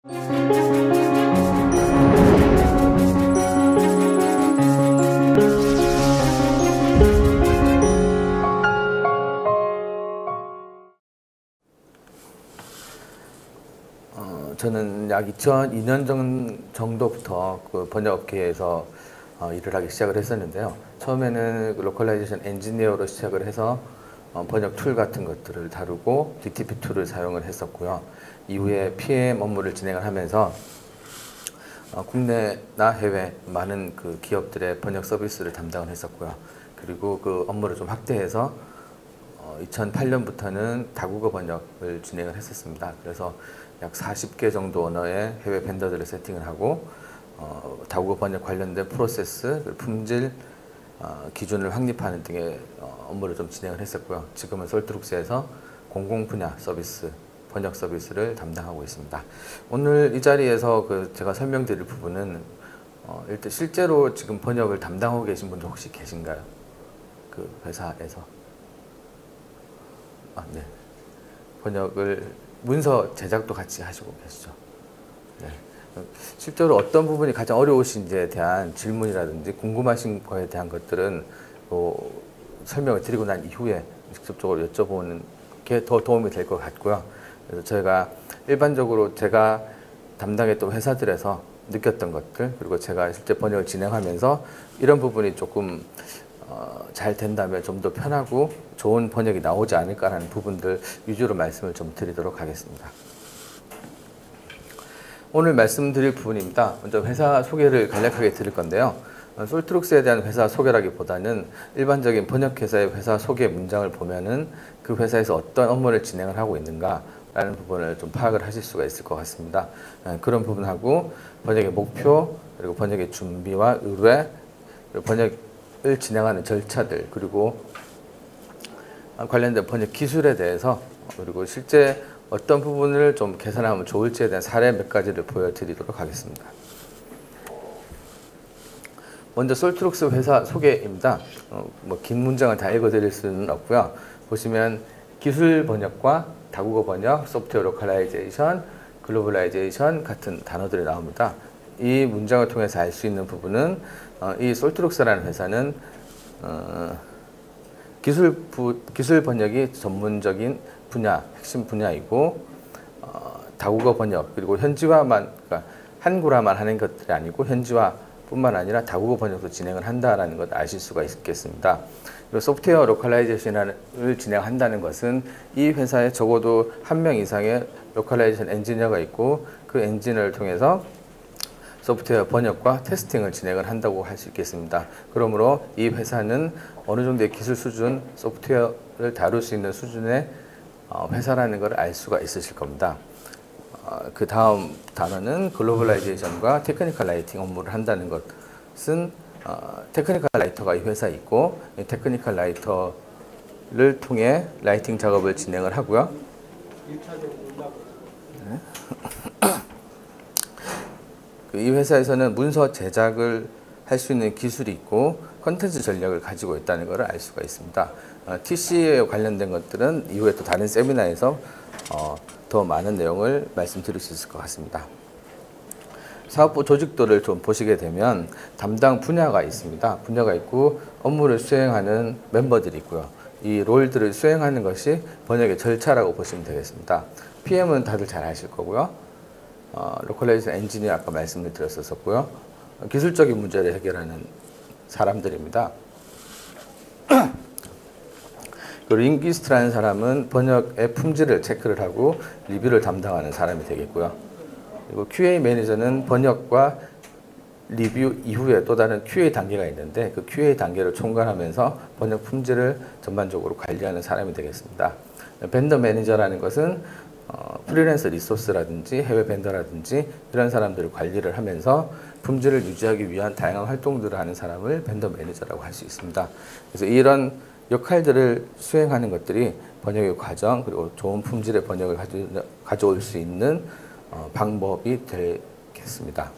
저는 약 2002년 정도부터 그 번역업계에서 일을 하기 시작을 했었는데요. 처음에는 로컬라이제이션 엔지니어로 시작을 해서 번역 툴 같은 것들을 다루고 DTP 툴을 사용을 했었고요. 이후에 PM 업무를 진행을 하면서 국내나 해외 많은 그 기업들의 번역 서비스를 담당을 했었고요. 그리고 그 업무를 좀 확대해서 2008년부터는 다국어 번역을 진행을 했었습니다. 그래서 약 40개 정도 언어의 해외 벤더들을 세팅을 하고 다국어 번역 관련된 프로세스, 품질, 기준을 확립하는 등의 업무를 좀 진행을 했었고요. 지금은 솔트룩스에서 공공 분야 서비스, 번역 서비스를 담당하고 있습니다. 오늘 이 자리에서 제가 설명드릴 부분은 일단 실제로 지금 번역을 담당하고 계신 분들 혹시 계신가요? 그 회사에서? 네. 번역을 문서 제작도 같이 하시고 계시죠. 네. 실제로 어떤 부분이 가장 어려우신지에 대한 질문이라든지 궁금하신 거에 대한 것들은 설명을 드리고 난 이후에 직접적으로 여쭤보는 게 더 도움이 될 것 같고요. 그래서 저희가 일반적으로 제가 담당했던 회사들에서 느꼈던 것들, 그리고 제가 실제 번역을 진행하면서 이런 부분이 조금 잘 된다면 좀 더 편하고 좋은 번역이 나오지 않을까라는 부분들 위주로 말씀을 좀 드리도록 하겠습니다. 오늘 말씀드릴 부분입니다. 먼저 회사 소개를 간략하게 드릴 건데요. 솔트룩스에 대한 회사 소개라기보다는 일반적인 번역회사의 회사 소개 문장을 보면은 그 회사에서 어떤 업무를 진행을 하고 있는가라는 부분을 좀 파악을 하실 수가 있을 것 같습니다. 그런 부분하고 번역의 목표, 그리고 번역의 준비와 의뢰, 그리고 번역을 진행하는 절차들, 그리고 관련된 번역 기술에 대해서, 그리고 실제 어떤 부분을 좀 개선하면 좋을지에 대한 사례 몇 가지를 보여드리도록 하겠습니다. 먼저 솔트룩스 회사 소개입니다. 긴 문장을 다 읽어드릴 수는 없고요. 보시면 기술 번역과 다국어 번역, 소프트웨어 로컬라이제이션, 글로벌라이제이션 같은 단어들이 나옵니다. 이 문장을 통해서 알 수 있는 부분은 이 솔트룩스라는 회사는 기술 번역이 전문적인 분야, 핵심 분야이고 다국어 번역, 그리고 현지화만, 그러니까 한국어만 하는 것들이 아니고 현지화뿐만 아니라 다국어 번역도 진행을 한다라는 것 아실 수가 있겠습니다. 그리고 소프트웨어 로컬라이제이션을 진행한다는 것은 이 회사에 적어도 한 명 이상의 로컬라이제이션 엔지니어가 있고 그 엔지니어를 통해서 소프트웨어 번역과 테스팅을 진행을 한다고 할 수 있겠습니다. 그러므로 이 회사는 어느 정도의 기술 수준, 소프트웨어를 다룰 수 있는 수준의 회사라는 걸 알 수가 있으실 겁니다. 그 다음 단어는 글로벌라이제이션과 테크니컬 라이팅 업무를 한다는 것은 테크니컬 라이터가 이 회사에 있고 이 테크니컬 라이터를 통해 라이팅 작업을 진행을 하고요. 네. 이 회사에서는 문서 제작을 할 수 있는 기술이 있고 컨텐츠 전략을 가지고 있다는 것을 알 수가 있습니다. TC에 관련된 것들은 이후에 또 다른 세미나에서 더 많은 내용을 말씀드릴 수 있을 것 같습니다. 사업부 조직도를 좀 보시게 되면 담당 분야가 있습니다. 분야가 있고 업무를 수행하는 멤버들이 있고요. 이 롤들을 수행하는 것이 번역의 절차라고 보시면 되겠습니다. PM은 다들 잘 아실 거고요. 로컬라이제이션 엔지니어 아까 말씀을 드렸었고요. 기술적인 문제를 해결하는 사람들입니다. 그 링귀스트라는 사람은 번역의 품질을 체크를 하고 리뷰를 담당하는 사람이 되겠고요. 그리고 QA 매니저는 번역과 리뷰 이후에 또 다른 QA 단계가 있는데 그 QA 단계를 총괄하면서 번역 품질을 전반적으로 관리하는 사람이 되겠습니다. 벤더 매니저라는 것은 프리랜서 리소스라든지 해외 벤더라든지 이런 사람들을 관리를 하면서 품질을 유지하기 위한 다양한 활동들을 하는 사람을 벤더 매니저라고 할 수 있습니다. 그래서 이런 역할들을 수행하는 것들이 번역의 과정, 그리고 좋은 품질의 번역을 가져올 수 있는 방법이 되겠습니다.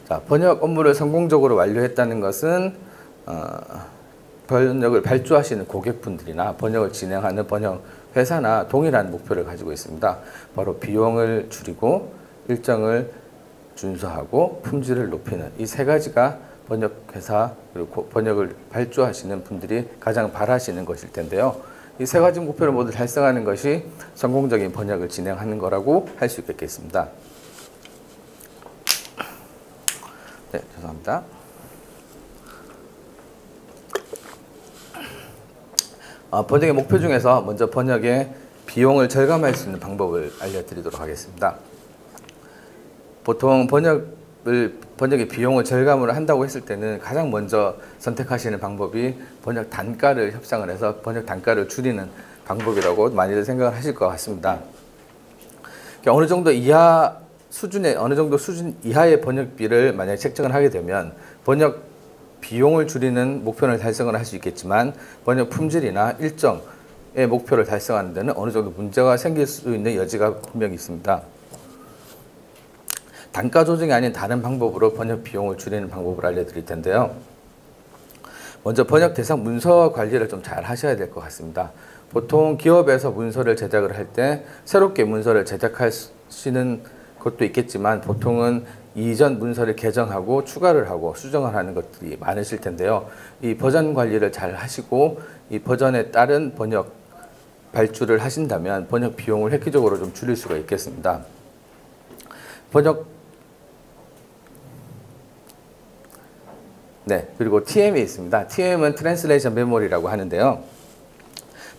자, 번역 업무를 성공적으로 완료했다는 것은 번역을 발주하시는 고객분들이나 번역을 진행하는 번역 회사나 동일한 목표를 가지고 있습니다. 바로 비용을 줄이고 일정을 준수하고 품질을 높이는 이 세 가지가 번역회사 그리고 번역을 발주하시는 분들이 가장 바라시는 것일 텐데요. 이 세 가지 목표를 모두 달성하는 것이 성공적인 번역을 진행하는 거라고 할 수 있겠습니다. 네, 죄송합니다. 번역의 목표 중에서 먼저 번역의 비용을 절감할 수 있는 방법을 알려드리도록 하겠습니다. 보통 번역의 비용을 절감을 한다고 했을 때는 가장 먼저 선택하시는 방법이 번역 단가를 협상을 해서 번역 단가를 줄이는 방법이라고 많이들 생각을 하실 것 같습니다. 어느 정도 수준 이하의 번역비를 만약에 책정을 하게 되면 번역 비용을 줄이는 목표를 달성을 할 수 있겠지만 번역 품질이나 일정의 목표를 달성하는 데는 어느 정도 문제가 생길 수 있는 여지가 분명히 있습니다. 단가 조정이 아닌 다른 방법으로 번역 비용을 줄이는 방법을 알려드릴 텐데요. 먼저 번역 대상 문서 관리를 좀 잘 하셔야 될 것 같습니다. 보통 기업에서 문서를 제작을 할 때 새롭게 문서를 제작하시는 것도 있겠지만 보통은 이전 문서를 개정하고 추가를 하고 수정을 하는 것들이 많으실 텐데요. 이 버전 관리를 잘 하시고 이 버전에 따른 번역 발주를 하신다면 번역 비용을 획기적으로 좀 줄일 수가 있겠습니다. 그리고 TM이 있습니다. TM은 Translation Memory라고 하는데요.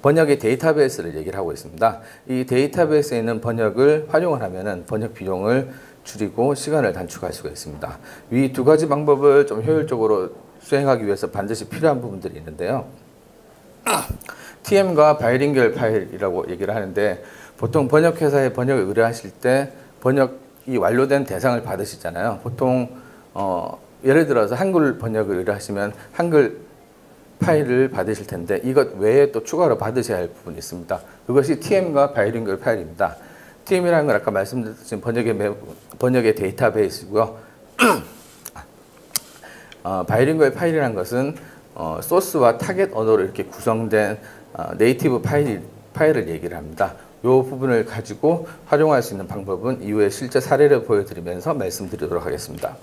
번역의 데이터베이스를 얘기를 하고 있습니다. 이 데이터베이스에 있는 번역을 활용을 하면은 번역 비용을 줄이고 시간을 단축할 수가 있습니다. 이 두 가지 방법을 좀 효율적으로 수행하기 위해서 반드시 필요한 부분들이 있는데요. TM과 바이링결 파일이라고 얘기를 하는데 보통 번역회사에 번역을 의뢰하실 때 번역이 완료된 대상을 받으시잖아요. 보통 예를 들어서 한글 번역을 의뢰하시면 한글 파일을 받으실 텐데 이것 외에 또 추가로 받으셔야 할 부분이 있습니다. 그것이 TM과 바이링결 파일입니다. TM이라는 건 아까 말씀드린 번역의 데이터베이스고요. 바이링구얼 파일이라는 것은 소스와 타겟 언어로 이렇게 구성된 네이티브 파일을 얘기를 합니다. 이 부분을 가지고 활용할 수 있는 방법은 이후에 실제 사례를 보여드리면서 말씀드리도록 하겠습니다.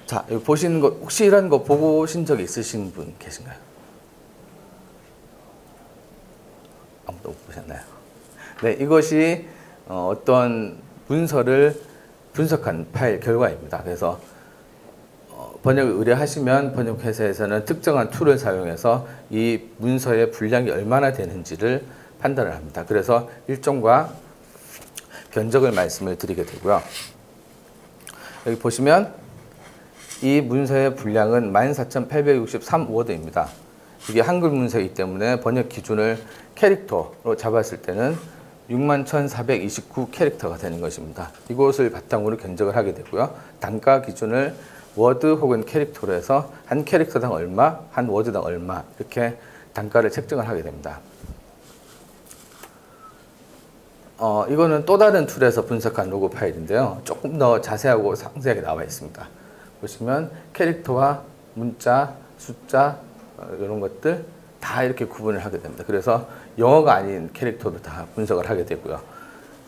자, 여기 보시는 거 혹시 이런 거 보고 오신 적 있으신 분 계신가요? 아무도 못 보셨나요? 네, 이것이 어떤 문서를 분석한 파일 결과입니다. 그래서 번역을 의뢰하시면 번역회사에서는 특정한 툴을 사용해서 이 문서의 분량이 얼마나 되는지를 판단을 합니다. 그래서 일정과 견적을 말씀을 드리게 되고요. 여기 보시면 이 문서의 분량은 14,863워드입니다. 이게 한글 문서이기 때문에 번역 기준을 캐릭터로 잡았을 때는 61,429 캐릭터가 되는 것입니다. 이것을 바탕으로 견적을 하게 되고요. 단가 기준을 워드 혹은 캐릭터로 해서 한 캐릭터당 얼마, 한 워드당 얼마 이렇게 단가를 책정을 하게 됩니다. 이거는 또 다른 툴에서 분석한 로고 파일인데요. 조금 더 자세하고 상세하게 나와 있습니다. 보시면 캐릭터와 문자, 숫자 이런 것들 다 이렇게 구분을 하게 됩니다. 그래서 영어가 아닌 캐릭터도 다 분석을 하게 되고요.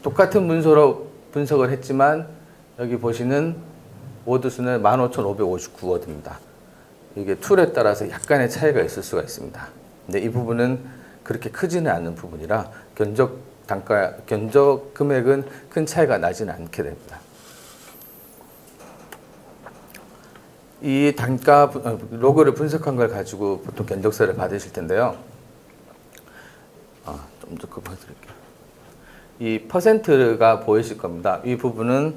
똑같은 문서로 분석을 했지만 여기 보시는 워드 수는 15,559워드입니다. 이게 툴에 따라서 약간의 차이가 있을 수가 있습니다. 근데 이 부분은 그렇게 크지는 않은 부분이라 견적 금액은 큰 차이가 나지는 않게 됩니다. 이 단가 로그를 분석한 걸 가지고 보통 견적서를 받으실 텐데요. 좀 더 보여드릴게요. 이 퍼센트가 보이실 겁니다. 이 부분은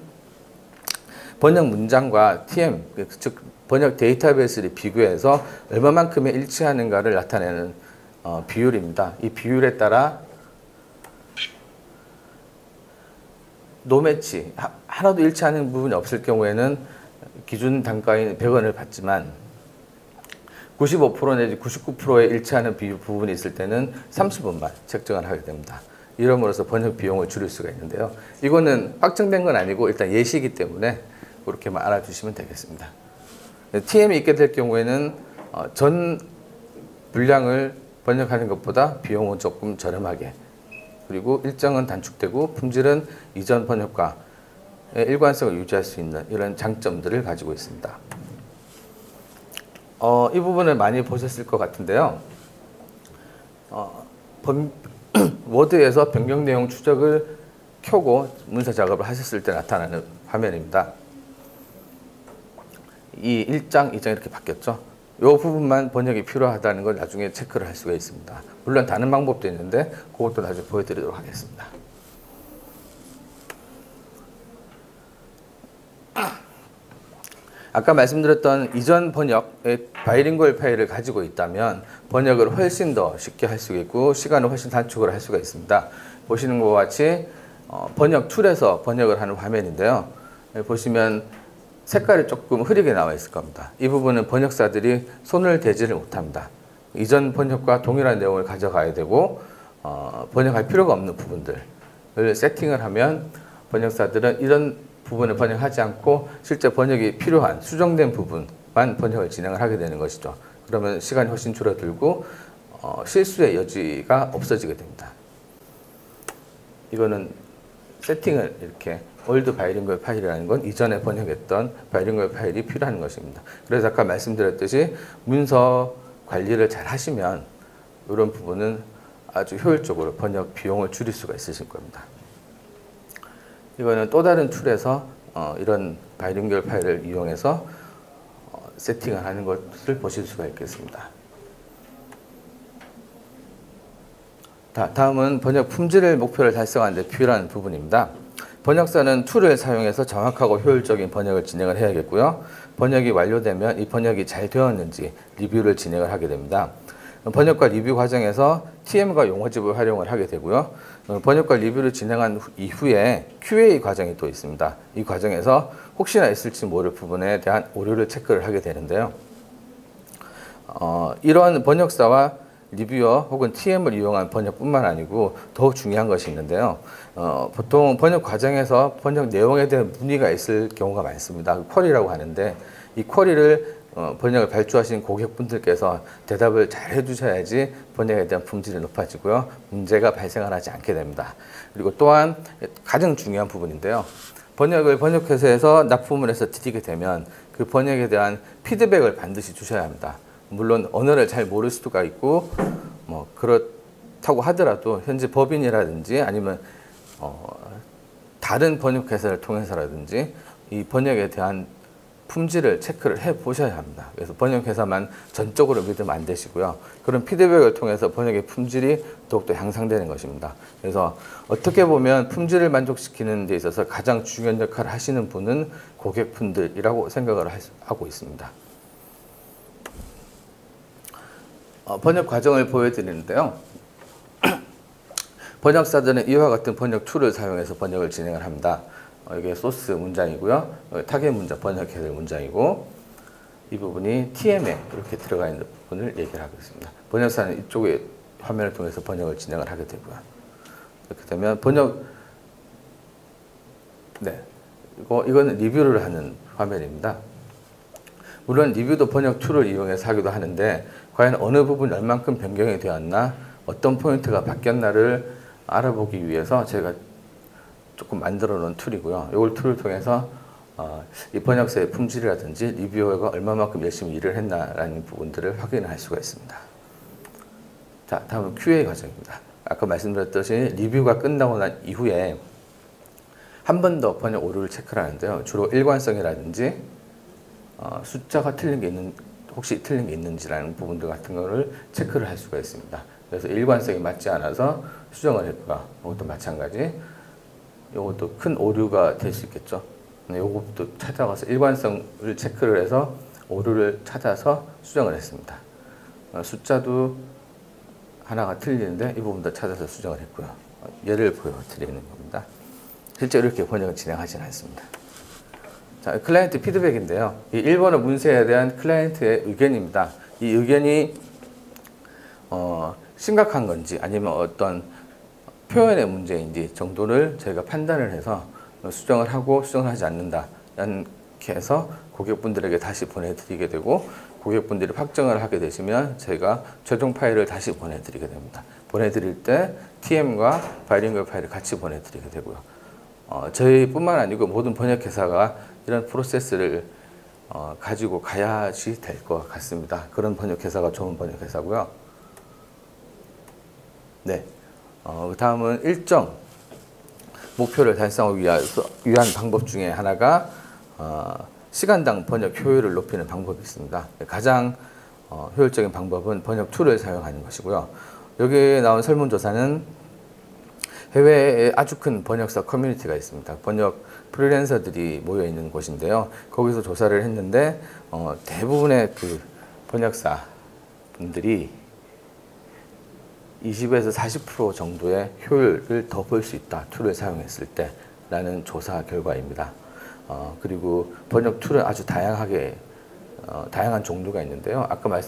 번역 문장과 TM, 즉 번역 데이터베이스를 비교해서 얼마만큼의 일치하는가를 나타내는 비율입니다. 이 비율에 따라 노매치, 하나도 일치하는 부분이 없을 경우에는 기준 단가인 100원을 받지만 95% 내지 99%에 일치하는 부분이 있을 때는 30원만 책정을 하게 됩니다. 이러므로써 번역 비용을 줄일 수가 있는데요. 이거는 확정된 건 아니고 일단 예시이기 때문에 그렇게만 알아주시면 되겠습니다. TM이 있게 될 경우에는 전 분량을 번역하는 것보다 비용은 조금 저렴하게, 그리고 일정은 단축되고 품질은 이전 번역과 일관성을 유지할 수 있는 이런 장점들을 가지고 있습니다. 이 부분을 많이 보셨을 것 같은데요. 워드에서 변경 내용 추적을 켜고 문서 작업을 하셨을 때 나타나는 화면입니다. 이 1장, 2장 이렇게 바뀌었죠. 이 부분만 번역이 필요하다는 걸 나중에 체크를 할 수가 있습니다. 물론 다른 방법도 있는데 그것도 나중에 보여드리도록 하겠습니다. 아까 말씀드렸던 이전 번역의 바이링구얼 파일을 가지고 있다면 번역을 훨씬 더 쉽게 할 수 있고 시간을 훨씬 단축을 할 수가 있습니다. 보시는 것과 같이 번역 툴에서 번역을 하는 화면인데요. 보시면 색깔이 조금 흐리게 나와 있을 겁니다. 이 부분은 번역사들이 손을 대지를 못합니다. 이전 번역과 동일한 내용을 가져가야 되고 번역할 필요가 없는 부분들을 세팅을 하면 번역사들은 이런 부분을 번역하지 않고 실제 번역이 필요한 수정된 부분만 번역을 진행을 하게 되는 것이죠. 그러면 시간이 훨씬 줄어들고 실수의 여지가 없어지게 됩니다. 이거는 세팅을 이렇게 올드 바이링구얼 파일이라는 건 이전에 번역했던 바이링구얼 파일이 필요한 것입니다. 그래서 아까 말씀드렸듯이 문서 관리를 잘 하시면 이런 부분은 아주 효율적으로 번역 비용을 줄일 수가 있으실 겁니다. 이거는 또 다른 툴에서 이런 바이링구얼 파일을 이용해서 세팅을 하는 것을 보실 수가 있겠습니다. 다음은 번역 품질을 목표를 달성하는 데 필요한 부분입니다. 번역사는 툴을 사용해서 정확하고 효율적인 번역을 진행을 해야겠고요. 번역이 완료되면 이 번역이 잘 되었는지 리뷰를 진행을 하게 됩니다. 번역과 리뷰 과정에서 TM과 용어집을 활용을 하게 되고요. 번역과 리뷰를 진행한 이후에 QA 과정이 또 있습니다. 이 과정에서 혹시나 있을지 모를 부분에 대한 오류를 체크를 하게 되는데요. 이러한 번역사와 리뷰어 혹은 TM을 이용한 번역뿐만 아니고 더 중요한 것이 있는데요. 보통 번역 과정에서 번역 내용에 대한 문의가 있을 경우가 많습니다. 쿼리라고 하는데 이 쿼리를 번역을 발주하신 고객분들께서 대답을 잘 해주셔야지 번역에 대한 품질이 높아지고요. 문제가 발생을 하지 않게 됩니다. 그리고 또한 가장 중요한 부분인데요. 번역을 번역회사에서 납품을 해서 드리게 되면 그 번역에 대한 피드백을 반드시 주셔야 합니다. 물론 언어를 잘 모를 수가 있고 그렇다고 하더라도 현재 법인이라든지 아니면 다른 번역회사를 통해서라든지 이 번역에 대한 품질을 체크를 해 보셔야 합니다. 그래서 번역회사만 전적으로 믿으면 안 되시고요. 그런 피드백을 통해서 번역의 품질이 더욱더 향상되는 것입니다. 그래서 어떻게 보면 품질을 만족시키는 데 있어서 가장 중요한 역할을 하시는 분은 고객분들이라고 생각을 하고 있습니다. 번역 과정을 보여드리는데요. 번역사들은 이와 같은 번역 툴을 사용해서 번역을 진행을 합니다. 이게 소스 문장이고요. 타겟 문장, 번역해야 될 문장이고 이 부분이 TM에 이렇게 들어가 있는 부분을 얘기를 하고 있습니다. 번역사는 이쪽에 화면을 통해서 번역을 진행을 하게 되고요. 이렇게 되면 이거는 리뷰를 하는 화면입니다. 물론 리뷰도 번역 툴을 이용해서 하기도 하는데 과연 어느 부분이 얼만큼 변경이 되었나, 어떤 포인트가 바뀌었나를 알아보기 위해서 제가 조금 만들어 놓은 툴이고요. 이 툴을 통해서 이 번역사의 품질이라든지 리뷰어가 얼마만큼 열심히 일을 했나라는 부분들을 확인할 수가 있습니다. 자, 다음은 QA 과정입니다. 아까 말씀드렸듯이 리뷰가 끝나고 난 이후에 한 번 더 번역 오류를 체크를 하는데요. 주로 일관성이라든지 숫자가 틀린 게 혹시 틀린 게 있는지라는 부분들 같은 거를 체크를 할 수가 있습니다. 그래서 일관성이 맞지 않아서 수정을 했고요. 이것도 마찬가지. 이것도 큰 오류가 될 수 있겠죠. 이것도 찾아가서 일관성을 체크를 해서 오류를 찾아서 수정을 했습니다. 숫자도 하나가 틀리는데 이 부분도 찾아서 수정을 했고요. 예를 보여드리는 겁니다. 실제 이렇게 번역을 진행하지는 않습니다. 자, 클라이언트 피드백인데요. 이 일본어 문서에 대한 클라이언트의 의견입니다. 이 의견이 심각한 건지 아니면 어떤 표현의 문제인지 정도를 저희가 판단을 해서 수정을 하고 수정을 하지 않는다 이렇게 해서 고객분들에게 다시 보내드리게 되고 고객분들이 확정을 하게 되시면 저희가 최종 파일을 다시 보내드리게 됩니다. 보내드릴 때 TM과 바이링구얼 파일을 같이 보내드리게 되고요. 저희뿐만 아니고 모든 번역회사가 이런 프로세스를 가지고 가야지 될 것 같습니다. 그런 번역회사가 좋은 번역회사고요. 네, 그 다음은 일정 목표를 달성하기 위한 방법 중에 하나가 시간당 번역 효율을 높이는 방법이 있습니다. 가장 효율적인 방법은 번역 툴을 사용하는 것이고요. 여기에 나온 설문조사는 해외에 아주 큰 번역사 커뮤니티가 있습니다. 번역 프리랜서들이 모여 있는 곳인데요. 거기서 조사를 했는데 대부분의 그 번역사 분들이 20에서 40% 정도의 효율을 더 볼 수 있다. 툴을 사용했을 때 라는 조사 결과입니다. 그리고 번역 툴은 아주 다양한 종류가 있는데요. 아까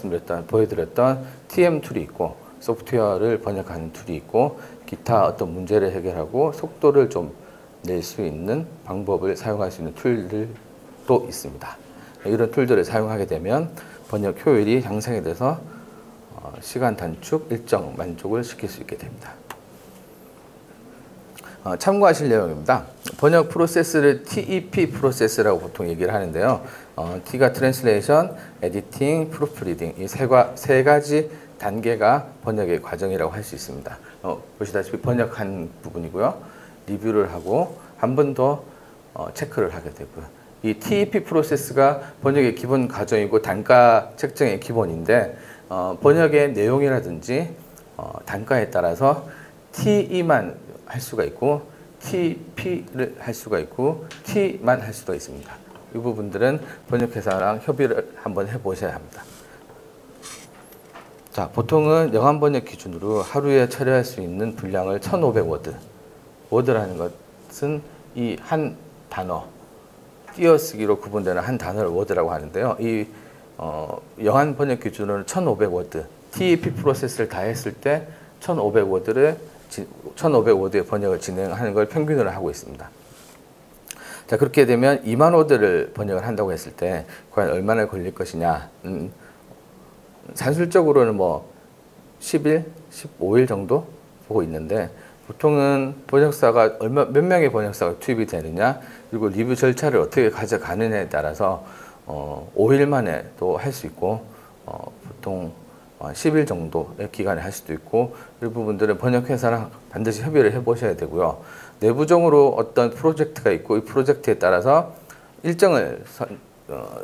보여드렸던 TM 툴이 있고 소프트웨어를 번역하는 툴이 있고 기타 어떤 문제를 해결하고 속도를 좀 낼 수 있는 방법을 사용할 수 있는 툴들도 있습니다. 이런 툴들을 사용하게 되면 번역 효율이 향상이 돼서 시간 단축, 일정 만족을 시킬 수 있게 됩니다. 참고하실 내용입니다. 번역 프로세스를 TEP 프로세스라고 보통 얘기를 하는데요. T가 트랜슬레이션, 에디팅, 프루프리딩 이 세 가지 단계가 번역의 과정이라고 할 수 있습니다. 보시다시피 번역한 부분이고요. 리뷰를 하고 한 번 더 체크를 하게 되고요. 이 TEP 프로세스가 번역의 기본 과정이고 단가 책정의 기본인데 번역의 내용이라든지 단가에 따라서 TE만 할 수가 있고 TP를 할 수가 있고 T만 할 수도 있습니다. 이 부분들은 번역회사랑 협의를 한번 해보셔야 합니다. 자, 보통은 영한 번역 기준으로 하루에 처리할 수 있는 분량을 1500워드. 워드라는 것은 이 한 단어, 띄어쓰기로 구분되는 한 단어를 워드라고 하는데요. 이 영한 번역 기준으로는 1500워드. TEP 프로세스를 다 했을 때 1500워드의 번역을 진행하는 걸 평균으로 하고 있습니다. 자, 그렇게 되면 2만 워드를 번역을 한다고 했을 때 과연 얼마나 걸릴 것이냐. 산술적으로는 뭐 10일, 15일 정도 보고 있는데 보통은 번역사가 몇 명의 번역사가 투입이 되느냐 그리고 리뷰 절차를 어떻게 가져가느냐에 따라서 5일 만에 또 할 수 있고 보통 10일 정도의 기간에 할 수도 있고 이 부분들은 번역회사랑 반드시 협의를 해보셔야 되고요. 내부적으로 어떤 프로젝트가 있고 이 프로젝트에 따라서 일정을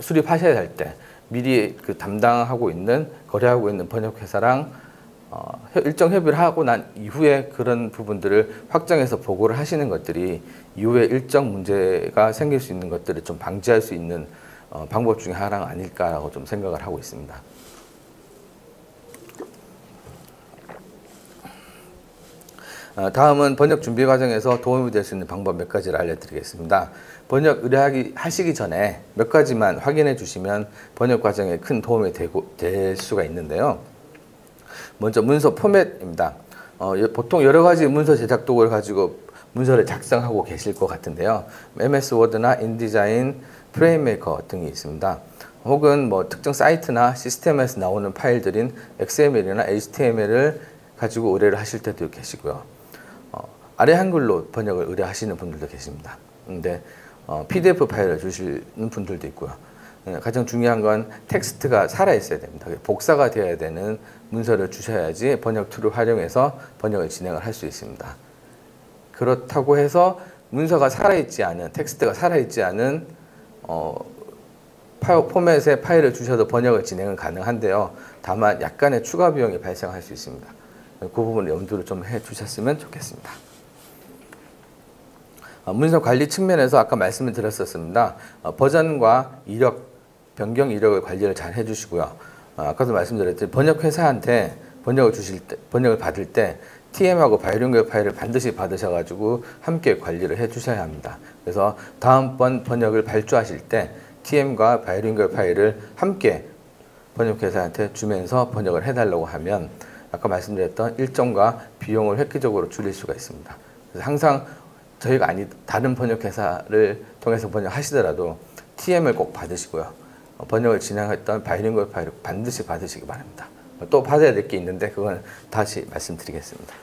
수립하셔야 할 때 미리 그 담당하고 있는 거래하고 있는 번역회사랑 일정 협의를 하고 난 이후에 그런 부분들을 확정해서 보고를 하시는 것들이 이후에 일정 문제가 생길 수 있는 것들을 좀 방지할 수 있는 방법 중에 하나가 아닐까라고 좀 생각을 하고 있습니다. 다음은 번역 준비 과정에서 도움이 될 수 있는 방법 몇 가지를 알려드리겠습니다. 번역 의뢰하시기 전에 몇 가지만 확인해 주시면 번역 과정에 큰 도움이 될 수가 있는데요. 먼저 문서 포맷입니다. 보통 여러 가지 문서 제작 도구를 가지고 문서를 작성하고 계실 것 같은데요. MS 워드나 인디자인, 프레임메이커 등이 있습니다. 혹은 뭐 특정 사이트나 시스템에서 나오는 파일들인 XML이나 HTML을 가지고 의뢰를 하실 때도 계시고요. 아래 한글로 번역을 의뢰하시는 분들도 계십니다. 근데 PDF 파일을 주시는 분들도 있고요. 가장 중요한 건 텍스트가 살아있어야 됩니다. 복사가 되어야 되는 문서를 주셔야지 번역 툴을 활용해서 번역을 진행을 할 수 있습니다. 그렇다고 해서 문서가 살아있지 않은, 텍스트가 살아있지 않은 포맷의 파일을 주셔도 번역을 진행은 가능한데요. 다만 약간의 추가 비용이 발생할 수 있습니다. 그 부분을 염두를 좀 해주셨으면 좋겠습니다. 문서 관리 측면에서 아까 말씀을 드렸었습니다. 버전과 이력, 변경 이력을 관리를 잘 해주시고요. 아까도 말씀드렸듯이 번역회사한테 번역을 받을 때 TM하고 바이링구얼 파일을 반드시 받으셔가지고 함께 관리를 해주셔야 합니다. 그래서 다음번 번역을 발주하실 때 TM과 바이링구얼 파일을 함께 번역회사한테 주면서 번역을 해달라고 하면 아까 말씀드렸던 일정과 비용을 획기적으로 줄일 수가 있습니다. 그래서 항상 저희가 다른 번역회사를 통해서 번역하시더라도 TM을 꼭 받으시고요. 번역을 진행했던 바이링구얼 파일을 반드시 받으시기 바랍니다. 또 받아야 될 게 있는데 그건 다시 말씀드리겠습니다.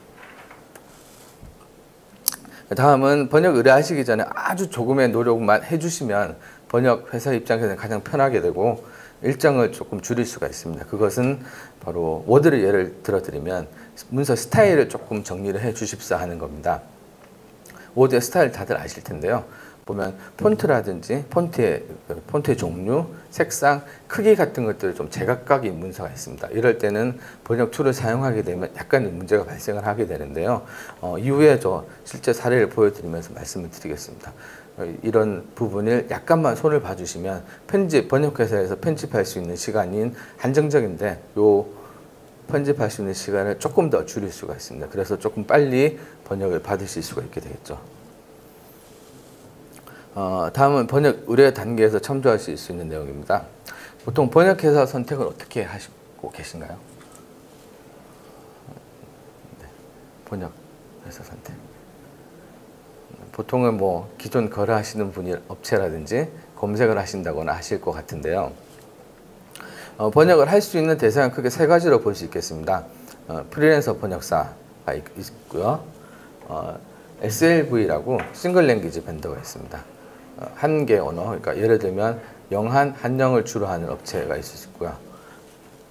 다음은 번역 의뢰하시기 전에 아주 조금의 노력만 해주시면 번역 회사 입장에서는 가장 편하게 되고 일정을 조금 줄일 수가 있습니다. 그것은 바로 워드를 예를 들어드리면 문서 스타일을 조금 정리를 해 주십사 하는 겁니다. 워드의 스타일 다들 아실 텐데요. 보면 폰트라든지 폰트의 종류, 색상, 크기 같은 것들을 좀 제각각의 문서가 있습니다. 이럴 때는 번역 툴을 사용하게 되면 약간의 문제가 발생을 하게 되는데요. 이후에 저 실제 사례를 보여드리면서 말씀을 드리겠습니다. 이런 부분을 약간만 손을 봐주시면 번역회사에서 편집할 수 있는 시간이 한정적인데 요 편집할 수 있는 시간을 조금 더 줄일 수가 있습니다. 그래서 조금 빨리 번역을 받으실 수가 있게 되겠죠. 다음은 번역 의뢰 단계에서 참조하실 수 있는 내용입니다. 보통 번역회사 선택을 어떻게 하시고 계신가요? 네, 번역회사 선택. 보통은 뭐 기존 거래하시는 분이 업체라든지 검색을 하신다거나 하실 것 같은데요. 번역을 할 수 있는 대상은 크게 세 가지로 볼 수 있겠습니다. 프리랜서 번역사가 있고요. SLV라고 싱글 랭귀지 벤더가 있습니다. 한 개 언어, 그러니까 예를 들면 영한, 한영을 주로 하는 업체가 있을 수 있고요.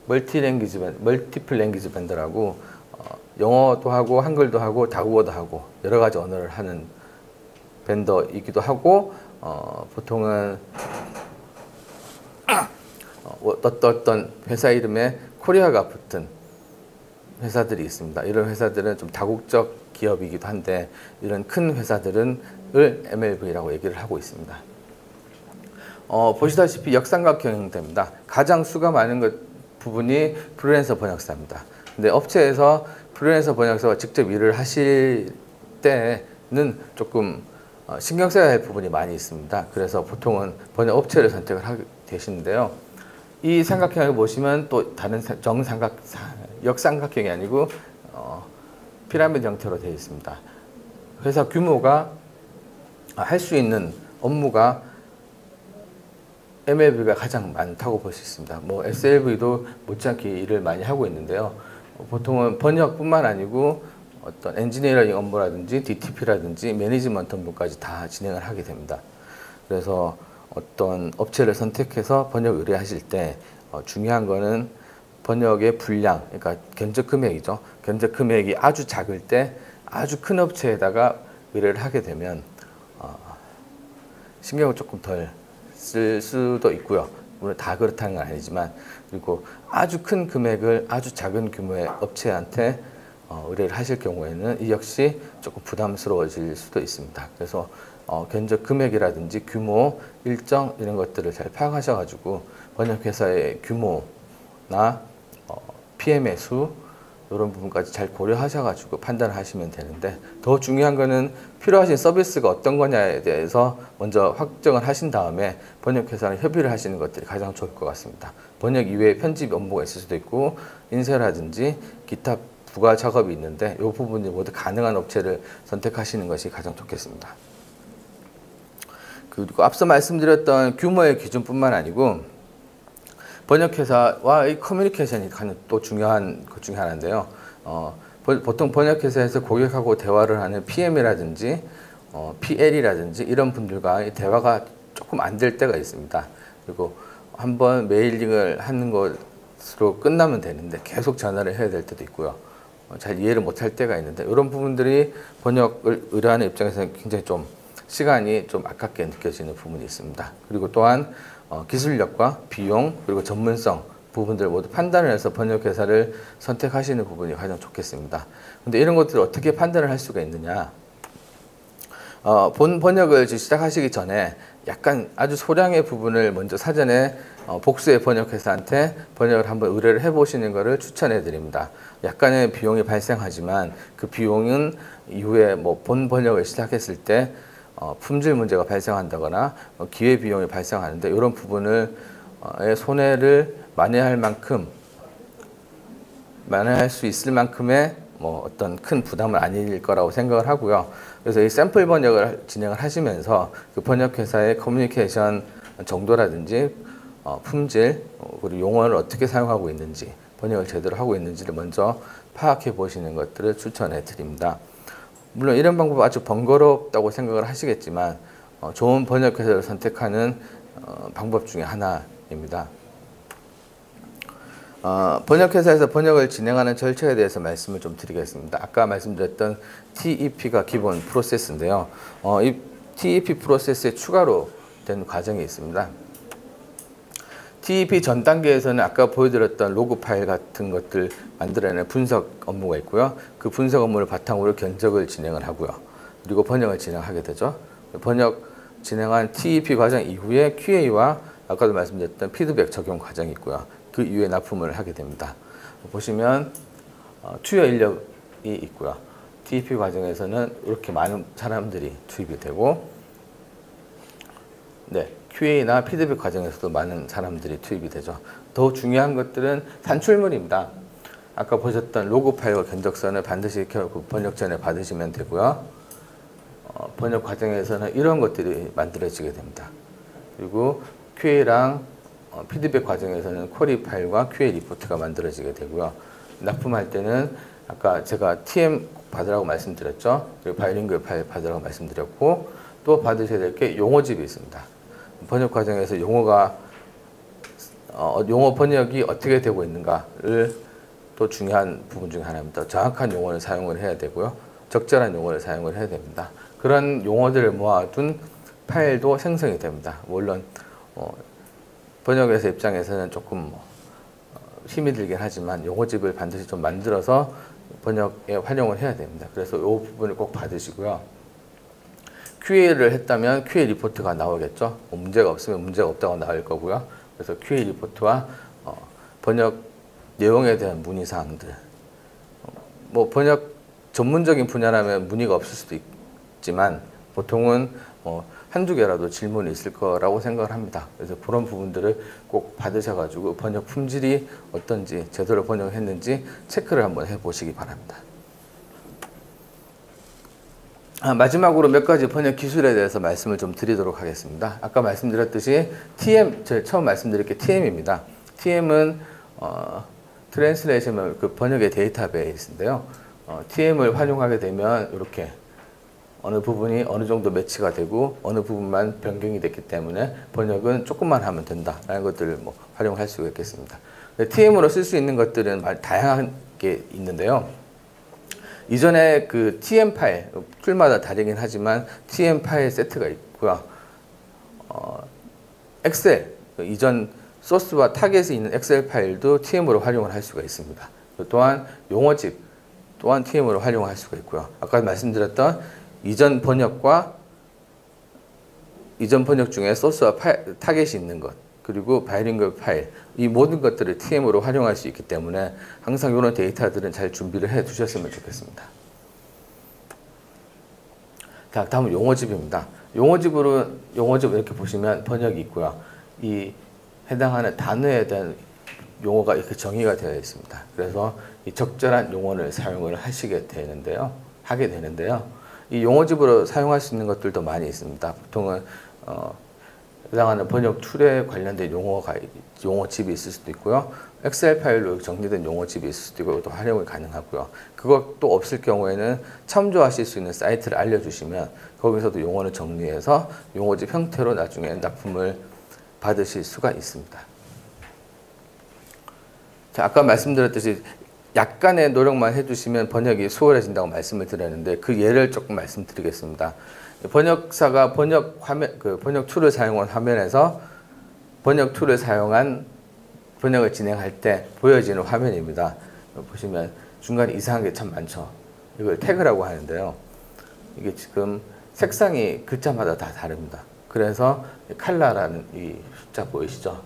멀티플 랭귀지 벤더라고 영어도 하고 한글도 하고 다국어도 하고 여러 가지 언어를 하는 벤더이기도 하고 보통은 어떤 회사 이름에 코리아가 붙은 회사들이 있습니다. 이런 회사들은 좀 다국적 기업이기도 한데 이런 큰 회사들은 MLV라고 얘기를 하고 있습니다. 보시다시피 역삼각형입니다. 가장 수가 많은 부분이 프리랜서 번역사입니다. 근데 업체에서 프리랜서 번역사와 직접 일을 하실 때는 조금 신경 써야 할 부분이 많이 있습니다. 그래서 보통은 번역 업체를 선택을 하게 되시는데요. 이 삼각형을 보시면 또 다른 역삼각형이 아니고 피라미드 형태로 되어 있습니다. 회사 규모가 할 수 있는 업무가 MLV가 가장 많다고 볼 수 있습니다. 뭐 SLV도 못지않게 일을 많이 하고 있는데요. 보통은 번역뿐만 아니고 어떤 엔지니어링 업무라든지 DTP라든지 매니지먼트 업무까지 다 진행을 하게 됩니다. 그래서 어떤 업체를 선택해서 번역 의뢰하실 때 중요한 거는 번역의 분량, 그러니까 견적 금액이죠. 견적 금액이 아주 작을 때 아주 큰 업체에다가 의뢰를 하게 되면 신경을 조금 덜 쓸 수도 있고요. 물론 다 그렇다는 건 아니지만 그리고 아주 큰 금액을 아주 작은 규모의 업체한테 의뢰를 하실 경우에는 이 역시 조금 부담스러워질 수도 있습니다. 그래서 견적 금액이라든지 규모, 일정 이런 것들을 잘 파악하셔가지고 번역회사의 규모나 PM의 수 이런 부분까지 잘 고려하셔가지고 판단을 하시면 되는데 더 중요한 거는 필요하신 서비스가 어떤 거냐에 대해서 먼저 확정을 하신 다음에 번역회사랑 협의를 하시는 것들이 가장 좋을 것 같습니다. 번역 이외에 편집 업무가 있을 수도 있고 인쇄라든지 기타 부가 작업이 있는데 이 부분이 모두 가능한 업체를 선택하시는 것이 가장 좋겠습니다. 그리고 앞서 말씀드렸던 규모의 기준뿐만 아니고 번역회사와의 커뮤니케이션이 가장 또 중요한 것 중에 하나인데요. 보통 번역회사에서 고객하고 대화를 하는 PM이라든지 PL이라든지 이런 분들과 대화가 조금 안 될 때가 있습니다. 그리고 한번 메일링을 하는 것으로 끝나면 되는데 계속 전화를 해야 될 때도 있고요. 잘 이해를 못할 때가 있는데 이런 부분들이 번역을 의뢰하는 입장에서는 굉장히 좀 시간이 좀 아깝게 느껴지는 부분이 있습니다. 그리고 또한 기술력과 비용 그리고 전문성 부분들 모두 판단을 해서 번역회사를 선택하시는 부분이 가장 좋겠습니다. 근데 이런 것들을 어떻게 판단을 할 수가 있느냐? 본 번역을 시작하시기 전에 약간 아주 소량의 부분을 먼저 사전에 복수의 번역회사한테 번역을 한번 의뢰를 해보시는 것을 추천해 드립니다. 약간의 비용이 발생하지만 그 비용은 이후에 뭐 본 번역을 시작했을 때 품질 문제가 발생한다거나 기회 비용이 발생하는데 이런 부분을 손해를 만회할 수 있을 만큼의 뭐 어떤 큰 부담은 아닐 거라고 생각을 하고요. 그래서 이 샘플 번역을 진행을 하시면서 그 번역회사의 커뮤니케이션 정도라든지 품질, 그리고 용어를 어떻게 사용하고 있는지, 번역을 제대로 하고 있는지를 먼저 파악해 보시는 것들을 추천해 드립니다. 물론 이런 방법은 아주 번거롭다고 생각을 하시겠지만 좋은 번역회사를 선택하는 방법 중에 하나입니다. 번역회사에서 번역을 진행하는 절차에 대해서 말씀을 좀 드리겠습니다. 아까 말씀드렸던 TEP가 기본 프로세스인데요. 이 TEP 프로세스에 추가로 된 과정이 있습니다. TEP 전 단계에서는 아까 보여드렸던 로그 파일 같은 것들 만들어내는 분석 업무가 있고요. 그 분석 업무를 바탕으로 견적을 진행을 하고요. 그리고 번역을 진행하게 되죠. 번역 진행한 TEP 과정 이후에 QA와 아까도 말씀드렸던 피드백 적용 과정이 있고요. 그 이후에 납품을 하게 됩니다. 보시면 투여 인력이 있고요. TEP 과정에서는 이렇게 많은 사람들이 투입이 되고, 네, QA나 피드백 과정에서도 많은 사람들이 투입이 되죠. 더 중요한 것들은 산출물입니다. 아까 보셨던 로그 파일과 견적서는 반드시 결국 번역 전에 받으시면 되고요. 번역 과정에서는 이런 것들이 만들어지게 됩니다. 그리고 QA랑 피드백 과정에서는 쿼리 파일과 QA 리포트가 만들어지게 되고요. 납품할 때는 아까 제가 TM 받으라고 말씀드렸죠. 그리고 바이링구얼 파일 받으라고 말씀드렸고, 또 받으셔야 될 게 용어집이 있습니다. 번역 과정에서 용어 번역이 어떻게 되고 있는가를 또 중요한 부분 중 하나입니다. 정확한 용어를 사용을 해야 되고요. 적절한 용어를 사용을 해야 됩니다. 그런 용어들을 모아둔 파일도 생성이 됩니다. 물론 번역회사 입장에서는 조금 힘이 들긴 하지만 용어집을 반드시 좀 만들어서 번역에 활용을 해야 됩니다. 그래서 이 부분을 꼭 받으시고요. QA를 했다면 QA 리포트가 나오겠죠. 문제가 없으면 문제가 없다고 나올 거고요. 그래서 QA 리포트와 번역 내용에 대한 문의사항들, 번역 전문적인 분야라면 문의가 없을 수도 있지만 보통은 한두 개라도 질문이 있을 거라고 생각을 합니다. 그래서 그런 부분들을 꼭 받으셔가지고 번역 품질이 어떤지, 제대로 번역했는지 체크를 한번 해보시기 바랍니다. 마지막으로 몇 가지 번역 기술에 대해서 말씀을 좀 드리도록 하겠습니다. 아까 말씀드렸듯이 TM, 제가 처음 말씀드릴 게 TM입니다. TM은 트랜스레이션, 그 번역의 데이터베이스인데요. TM을 활용하게 되면 이렇게 어느 부분이 어느 정도 매치가 되고 어느 부분만 변경이 됐기 때문에 번역은 조금만 하면 된다라는 것들을 활용할 수가 있겠습니다. TM으로 쓸 수 있는 것들은 다양한 게 있는데요. 이전에 그 TM 파일, 툴마다 다르긴 하지만 TM 파일 세트가 있고요. 엑셀, 이전 소스와 타겟이 있는 엑셀 파일도 TM으로 활용을 할 수가 있습니다. 또한 용어집 또한 TM으로 활용할 수가 있고요. 아까 말씀드렸던 이전 번역 중에 소스와 타겟이 있는 것, 그리고 바이링구얼 파일, 이 모든 것들을 TM으로 활용할 수 있기 때문에 항상 이런 데이터들은 잘 준비를 해 두셨으면 좋겠습니다. 자, 다음은 용어집입니다. 용어집 이렇게 보시면 번역이 있고요. 이 해당하는 단어에 대한 용어가 이렇게 정의가 되어 있습니다. 그래서 이 적절한 용어를 사용을 하게 되는데요. 이 용어집으로 사용할 수 있는 것들도 많이 있습니다. 보통은 해당하는 번역 툴에 관련된 용어집이 있을 수도 있고요. 엑셀 파일로 정리된 용어집이 있을 수도 있고 또 활용이 가능하고요. 그것도 없을 경우에는 참조하실 수 있는 사이트를 알려주시면 거기서도 용어를 정리해서 용어집 형태로 나중에 납품을 받으실 수가 있습니다. 자, 아까 말씀드렸듯이 약간의 노력만 해주시면 번역이 수월해진다고 말씀을 드렸는데 그 예를 조금 말씀드리겠습니다. 번역사가 번역 툴을 사용한 화면에서 번역 툴을 사용한 번역을 진행할 때 보여지는 화면입니다. 보시면 중간에 이상한 게 참 많죠. 이걸 태그라고 하는데요. 이게 지금 색상이 글자마다 다 다릅니다. 그래서 컬러라는 이 숫자 보이시죠?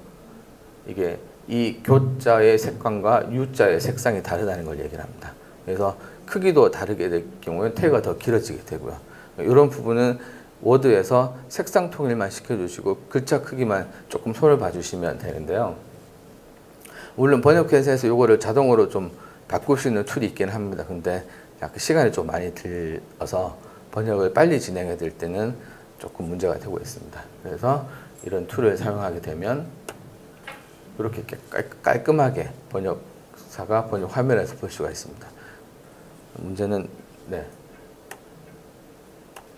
이게 이 교자의 색감과 U자의 색상이 다르다는 걸 얘기를 합니다. 그래서 크기도 다르게 될 경우에 태그가 더 길어지게 되고요. 이런 부분은 워드에서 색상 통일만 시켜주시고 글자 크기만 조금 손을 봐주시면 되는데요. 물론 번역회사에서 이거를 자동으로 좀 바꿀 수 있는 툴이 있긴 합니다. 근데 시간이 좀 많이 들어서 번역을 빨리 진행해야 될 때는 조금 문제가 되고 있습니다. 그래서 이런 툴을 사용하게 되면 그렇게 깔끔하게 번역사가 번역 화면에서 볼 수가 있습니다. 문제는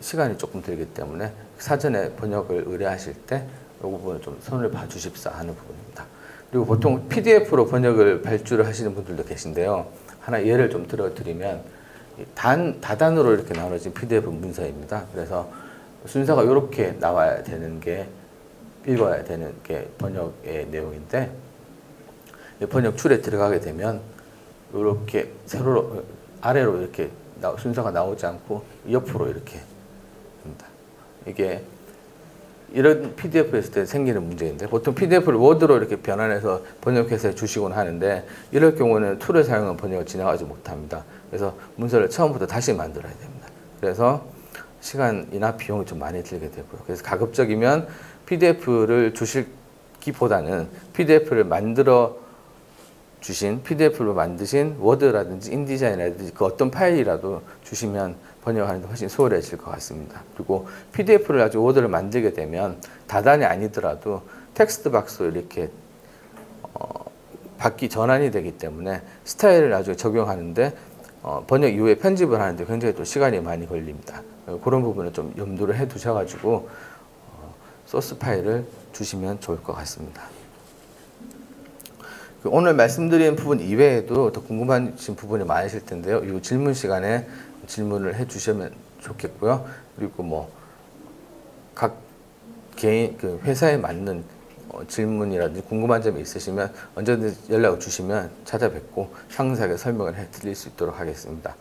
시간이 조금 들기 때문에 사전에 번역을 의뢰하실 때 이 부분을 좀 손을 봐주십사 하는 부분입니다. 그리고 보통 PDF로 번역을 발주를 하시는 분들도 계신데요. 하나 예를 좀 들어드리면 다단으로 이렇게 나눠진 PDF 문서입니다. 그래서 순서가 이렇게 나와야 되는 게 읽어야 되는 게 번역의 내용인데 번역 툴에 들어가게 되면 이렇게 세로로 아래로 이렇게 순서가 나오지 않고 옆으로 이렇게 됩니다. 이게 이런 PDF를 했을 때 생기는 문제인데 보통 PDF를 워드로 이렇게 변환해서 번역해서 주시곤 하는데 이럴 경우는 툴을 사용한 번역을 진행하지 못합니다. 그래서 문서를 처음부터 다시 만들어야 됩니다. 그래서 시간이나 비용이 좀 많이 들게 되고요. 그래서 가급적이면 PDF를 주시기보다는 PDF를 만드신 워드라든지 인디자인이라든지 그 어떤 파일이라도 주시면 번역하는데 훨씬 수월해질 것 같습니다. 그리고 PDF를 아주 워드를 만들게 되면 다단이 아니더라도 텍스트 박스로 이렇게 전환이 되기 때문에 스타일을 나중에 적용하는데 번역 이후에 편집을 하는데 굉장히 또 시간이 많이 걸립니다. 그런 부분을 좀 염두를 해 두셔가지고 소스 파일을 주시면 좋을 것 같습니다. 오늘 말씀드린 부분 이외에도 더 궁금하신 부분이 많으실 텐데요. 이 질문 시간에 질문을 해 주시면 좋겠고요. 그리고 각 개인 회사에 맞는 질문이라든지 궁금한 점이 있으시면 언제든지 연락을 주시면 찾아뵙고 상세하게 설명을 해 드릴 수 있도록 하겠습니다.